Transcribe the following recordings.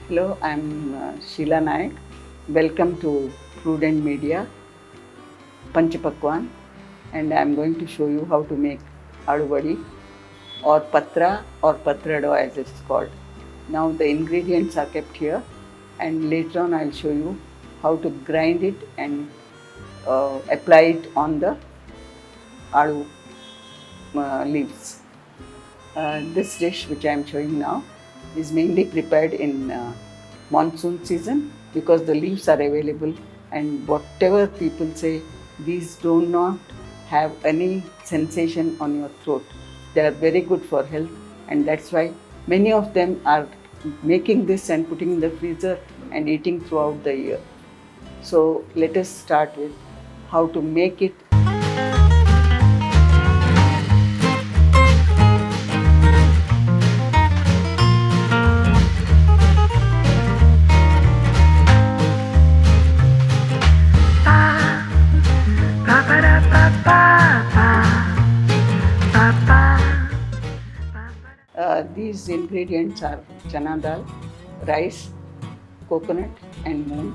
Hello, I'm Sheela Nayak. Welcome to Prudent Media, Panch Pakwan, and I'm going to show you how to make Alu Vadi or Patra or Pathrade as it's called. Now the ingredients are kept here, and later on I'll show you how to grind it and apply it on the Alu leaves. This dish which I am showing now is mainly prepared in monsoon season because the leaves are available, and whatever people say, these do not have any sensation on your throat. They are very good for health, and that's why many of them are making this and putting in the freezer and eating throughout the year. So let us start with how to make it. These ingredients are chana dal, rice, coconut and moong.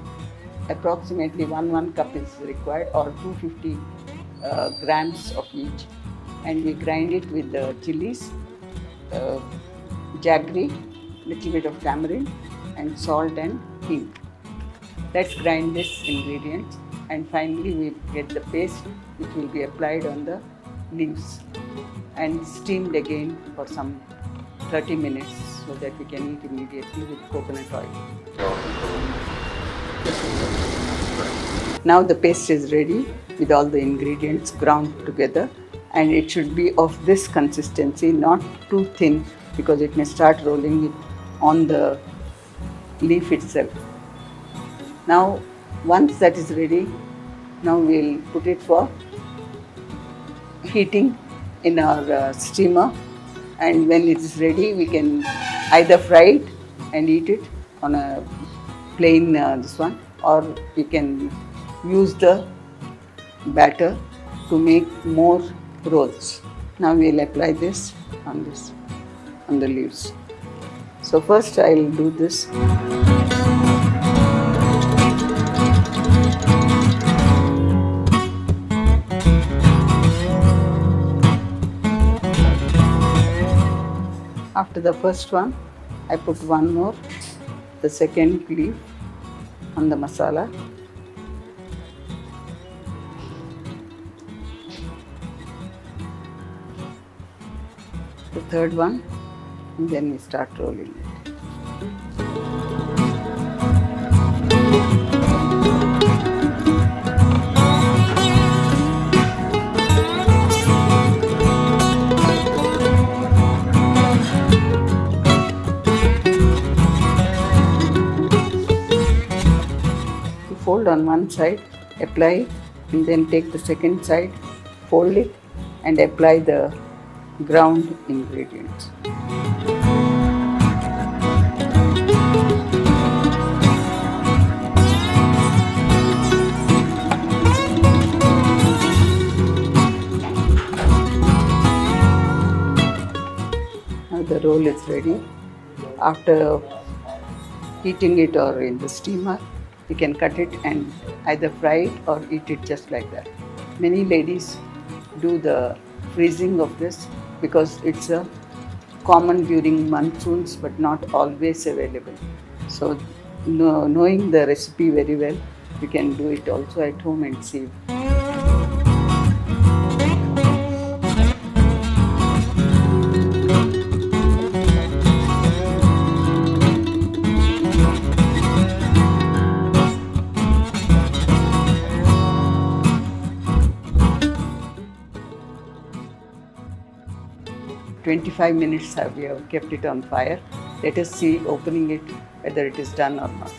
Approximately 1 cup is required, or 250 grams of each. And we grind it with the chillies, jaggery, little bit of tamarind and salt and hing. Let's grind this ingredients, and finally we get the paste which will be applied on the leaves and steamed again for some 30 minutes so that we can eat immediately with coconut oil. Now the paste is ready with all the ingredients ground together, and it should be of this consistency, not too thin because it may start rolling it on the leaf itself. Now once that is ready, now we'll put it for heating in our steamer, and when it is ready we can either fry it and eat it on a plain this one, or we can use the batter to make more rolls. Now we'll apply this on the leaves. So first I'll do this. After the first one, I put one more, the second leaf on the masala. The third one, and then we start rolling it. Fold on one side, apply, and then take the second side, fold it and apply the ground ingredients. Now the roll is ready. After heating it or in the steamer, you can cut it and either fry it or eat it just like that. Many ladies do the freezing of this because it's a common during monsoons but not always available. So knowing the recipe very well, you can do it also at home and save. 25 minutes we have kept it on fire. Let us see opening it whether it is done or not.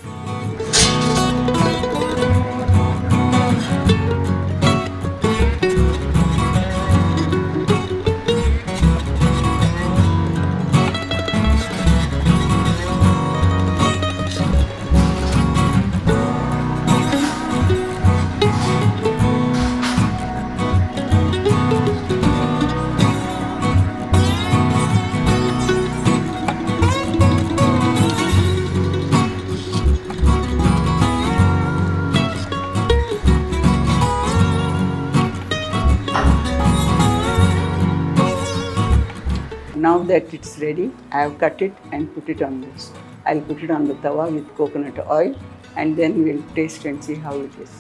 now that it's ready, I have cut it and put it on this. I'll put it on the tawa with coconut oil, and then we'll taste and see how it is.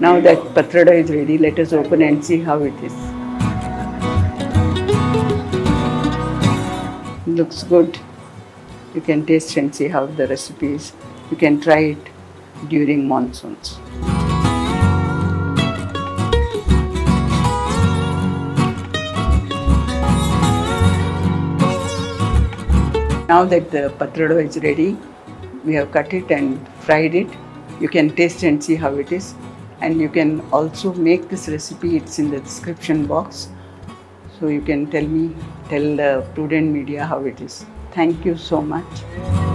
Now that Pathrade is ready, let us open and see how it is. Looks good. You can taste and see how the recipe is. You can try it during monsoons. Now that the Pathrade is ready, we have cut it and fried it. You can taste and see how it is. And you can also make this recipe, it's in the description box. So you can tell the Prudent Media how it is. Thank you so much.